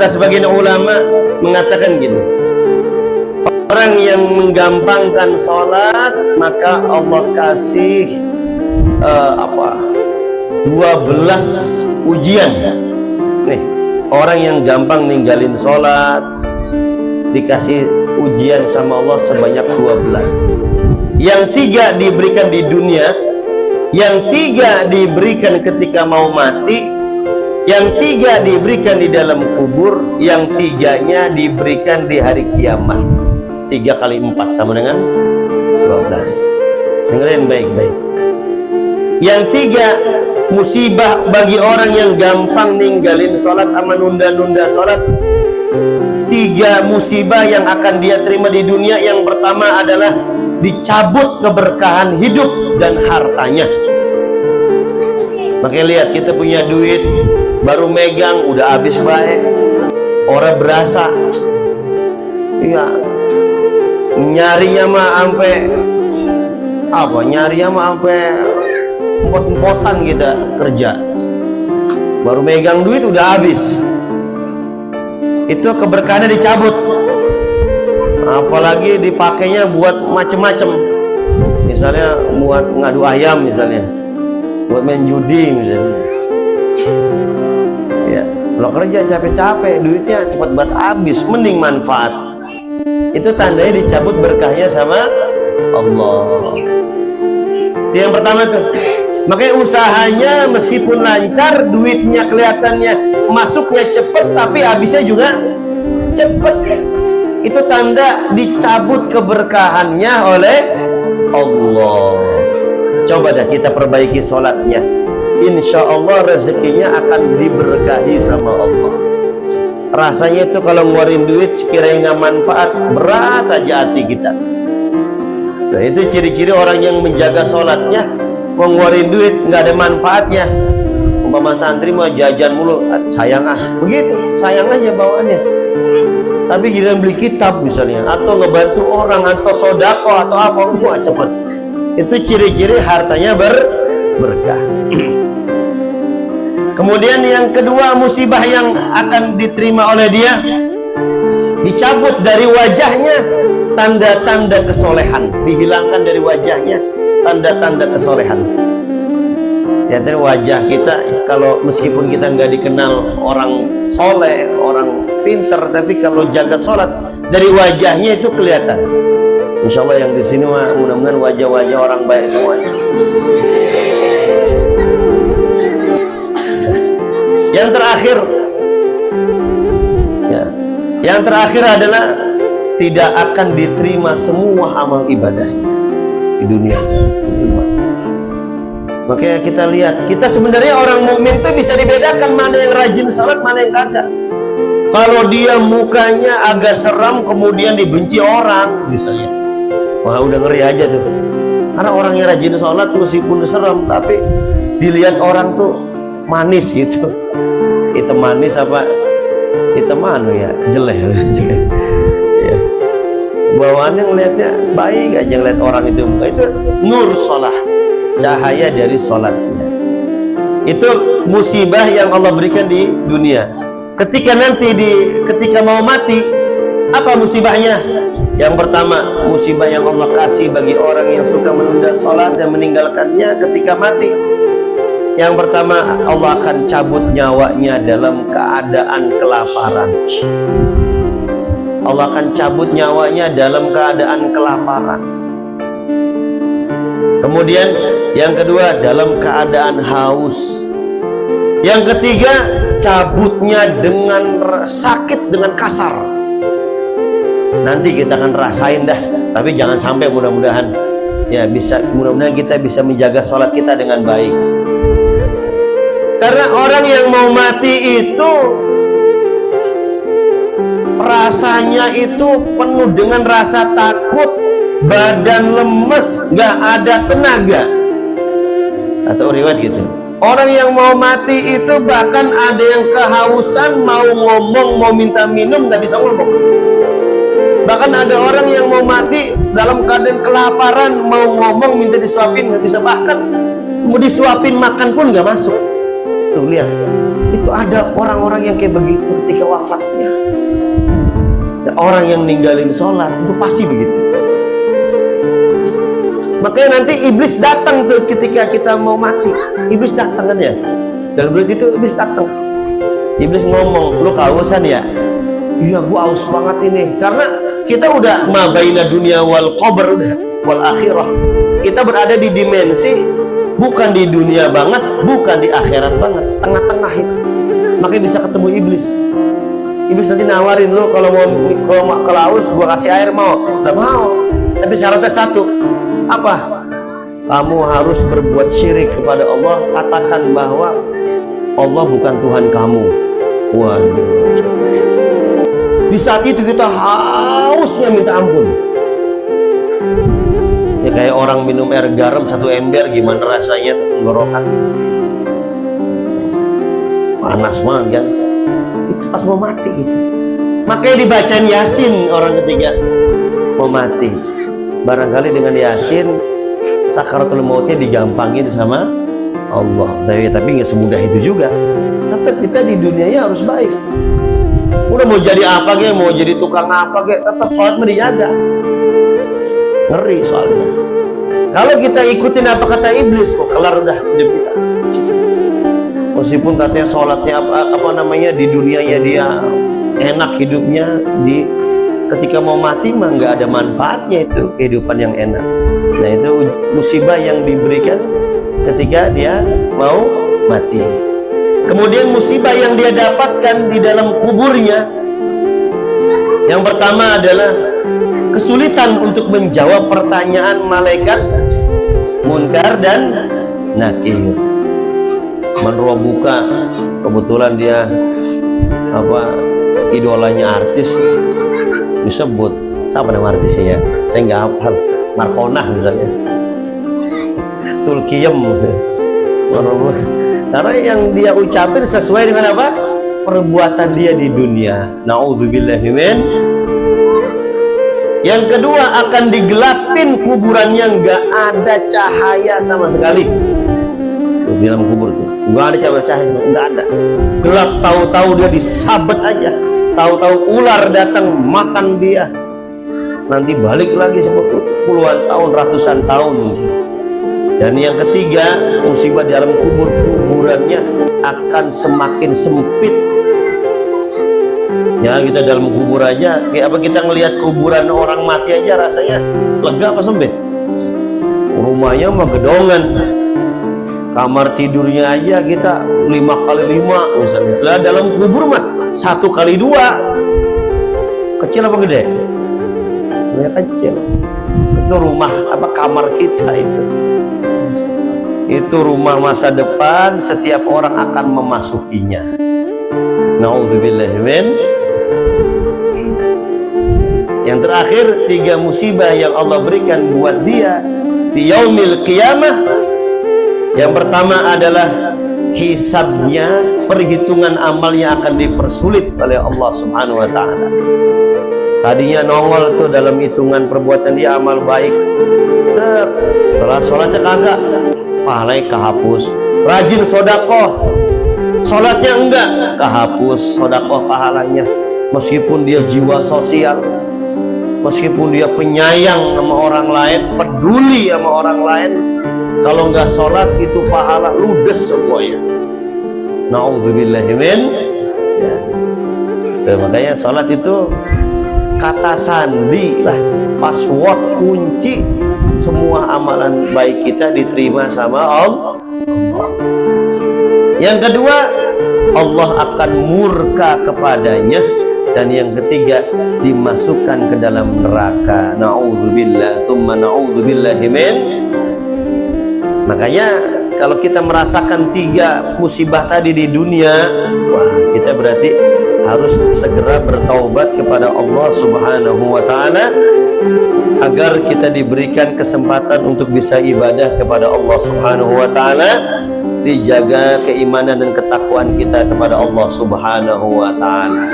kata sebagian ulama mengatakan gini, orang yang menggampangkan sholat maka Allah kasih 12 ujian. Nih, orang yang gampang ninggalin sholat dikasih ujian sama Allah sebanyak 12. Yang 3 diberikan di dunia, yang 3 diberikan ketika mau mati, yang 3 diberikan di dalam kubur, yang 3-nya diberikan di hari kiamat. 3 kali 4 sama dengan 12. Dengerin baik-baik. Yang 3 musibah bagi orang yang gampang ninggalin sholat sama nunda-nunda sholat. 3 musibah yang akan dia terima di dunia. Yang pertama adalah dicabut keberkahan hidup dan hartanya. Makanya lihat, kita punya duit baru megang udah habis baik, orang berasa, iya, nyarinya mah sampai apa? Nyarinya mah sampai empot-empotan kita kerja, baru megang duit udah habis. Itu keberkahannya dicabut, apalagi dipakainya buat macem-macem, misalnya buat ngadu ayam, misalnya buat main judi, misalnya. Ya, kalau kerja capek-capek, duitnya cepat banget habis, mending manfaat. Itu tandanya dicabut berkahnya sama Allah. Itu yang pertama tuh. Makanya usahanya meskipun lancar, duitnya kelihatannya masuknya cepet, tapi habisnya juga cepet. Itu tanda dicabut keberkahannya oleh Allah. Coba dah kita perbaiki sholatnya, insya Allah rezekinya akan diberkahi sama Allah. Rasanya itu kalau ngeluarin duit sekiranya nggak manfaat, berat aja hati kita. Nah, itu ciri-ciri orang yang menjaga sholatnya. Mau ngeluarin duit nggak ada manfaatnya. Umpama santri mau jajan mulu, sayang begitu, sayang aja bawaannya. Tapi giliran beli kitab misalnya, atau ngebantu orang, atau sodako, atau apa, wah cepet. Itu ciri-ciri hartanya berkah. Kemudian yang kedua, musibah yang akan diterima oleh dia, dicabut dari wajahnya tanda-tanda kesolehan, dihilangkan dari wajahnya tanda-tanda kesolehan. Ternyata wajah kita, kalau meskipun kita nggak dikenal orang soleh, orang pinter, tapi kalau jaga sholat, dari wajahnya itu kelihatan. Insya Allah yang di sini mudah-mudahan wajah-wajah orang baik semuanya. Yang terakhir, ya, yang terakhir adalah tidak akan diterima semua amal ibadahnya di dunia diterima. Makanya kita lihat, kita sebenarnya orang mukmin itu bisa dibedakan mana yang rajin salat, mana yang kagak. Kalau dia mukanya agak seram kemudian dibenci orang misalnya, wah udah ngeri aja tuh. Karena orang yang rajin sholat meskipun seram, tapi dilihat orang tuh manis gitu. Itu manis apa? Itu manu ya, jelek. Ya. Bawaannya ngelihatnya baik aja, ngeliat orang itu nur sholat, cahaya dari sholatnya. Itu musibah yang Allah berikan di dunia. Ketika nanti ketika mau mati, apa musibahnya? Yang pertama, musibah yang Allah kasih bagi orang yang suka menunda sholat dan meninggalkannya ketika mati. Yang pertama, Allah akan cabut nyawanya dalam keadaan kelaparan. Allah akan cabut nyawanya dalam keadaan kelaparan. Kemudian yang kedua, dalam keadaan haus. Yang ketiga, cabutnya dengan sakit, dengan kasar. Nanti kita akan rasain dah, tapi jangan sampai, mudah-mudahan ya bisa, mudah-mudahan kita bisa menjaga sholat kita dengan baik. Karena orang yang mau mati itu rasanya itu penuh dengan rasa takut, badan lemes, gak ada tenaga, atau riwayat gitu. Orang yang mau mati itu bahkan ada yang kehausan, mau ngomong, mau minta minum, gak bisa ngomong. Bahkan ada orang yang mau mati dalam keadaan kelaparan, mau ngomong minta disuapin gak bisa, bahkan mau disuapin makan pun gak masuk. Tuh lihat, Itu ada orang-orang yang kayak begitu ketika wafatnya. Dan orang yang ninggalin sholat itu pasti begitu. Makanya nanti iblis datang tuh ketika kita mau mati. Iblis datang kan ya. Dalam berita itu iblis datang. Iblis ngomong, lu kehausan ya? Iya, gua haus banget ini. Karena kita udah ma baina dunia wal qabr, udah wal akhirah. Kita berada di dimensi bukan di dunia banget, bukan di akhirat banget, tengah-tengah itu. Makanya bisa ketemu iblis. Iblis nanti nawarin lu, kalau haus gua kasih air, mau? Nggak mau. Tapi syaratnya satu. Apa? Kamu harus berbuat syirik kepada Allah, katakan bahwa Allah bukan Tuhan kamu. Waduh. Di saat itu kita hausnya minta ampun. Ya kayak orang minum air garam 1 ember, gimana rasanya tenggorokan? Panas banget kan? Itu pas mau mati gitu. Makanya dibacain Yasin orang ketiga mau mati. Barangkali dengan Yasin sakaratul mautnya digampangin sama Allah. Tapi nggak semudah itu juga. Tetap kita di dunianya harus baik. Udah mau jadi apa kek, mau jadi tukang apa kek, tetap sholat dijaga. Ngeri soalnya. Kalau kita ikutin apa kata iblis, kok kelar udah hidup kita. Meskipun katanya sholatnya apa namanya di dunianya dia enak hidupnya, ketika mau mati mah nggak ada manfaatnya itu kehidupan yang enak. Nah itu musibah yang diberikan ketika dia mau mati. Kemudian musibah yang dia dapatkan di dalam kuburnya, yang pertama adalah kesulitan untuk menjawab pertanyaan malaikat Munkar dan Nakir. Menrobuka, kebetulan dia idolanya artis disebut, siapa nama artisnya ya? Saya nggak hafal. Markonah misalnya, Tulkiyem. Karena yang dia ucapin sesuai dengan apa? Perbuatan dia di dunia. Na'udzubillahi min. Yang kedua, akan digelapin kuburannya, nggak ada cahaya sama sekali. Tuh, di dalam kubur tuh nggak ada cahaya, nggak ada. Gelap, tahu-tahu dia disabet aja. Tahu-tahu ular datang makan dia. Nanti balik lagi seperti puluhan tahun, ratusan tahun. Dan yang ketiga, musibah di dalam kuburannya akan semakin sempit. Ya, kita dalam kubur aja, kayak apa kita ngelihat kuburan orang mati aja rasanya lega apa sempit? Rumahnya mah gedongan. Kamar tidurnya aja kita 5x5 misalnya. Lah dalam kubur mah 1x2. Kecil apa gede? Ya kecil. Itu rumah kamar kita itu rumah masa depan, setiap orang akan memasukinya. Na'udzubillahi min. Yang terakhir, 3 musibah yang Allah berikan buat dia di yaumil qiyamah. Yang pertama adalah hisabnya, perhitungan amalnya akan dipersulit oleh Allah Subhanahu wa ta'ala. Tadinya nongol tuh dalam hitungan perbuatan dia amal baik, sholatnya kagak, pahalanya kehapus. Rajin sodakoh, sholatnya enggak, kehapus sodakoh pahalanya. Meskipun dia jiwa sosial, meskipun dia penyayang sama orang lain, peduli sama orang lain, kalau enggak sholat itu pahala ludes semuanya. Na'udzubillahi min. Ya. Makanya sholat itu kata sandi lah, password kunci semua amalan baik kita diterima sama Allah. Yang kedua, Allah akan murka kepadanya. Dan yang ketiga, dimasukkan ke dalam neraka. Na'udzubillah, summa na'udzubillahi min. Makanya kalau kita merasakan 3 musibah tadi di dunia, wah, kita berarti harus segera bertaubat kepada Allah Subhanahu wa ta'ala, agar kita diberikan kesempatan untuk bisa ibadah kepada Allah Subhanahu wa ta'ala, dijaga keimanan dan ketakwaan kita kepada Allah Subhanahu wa ta'ala.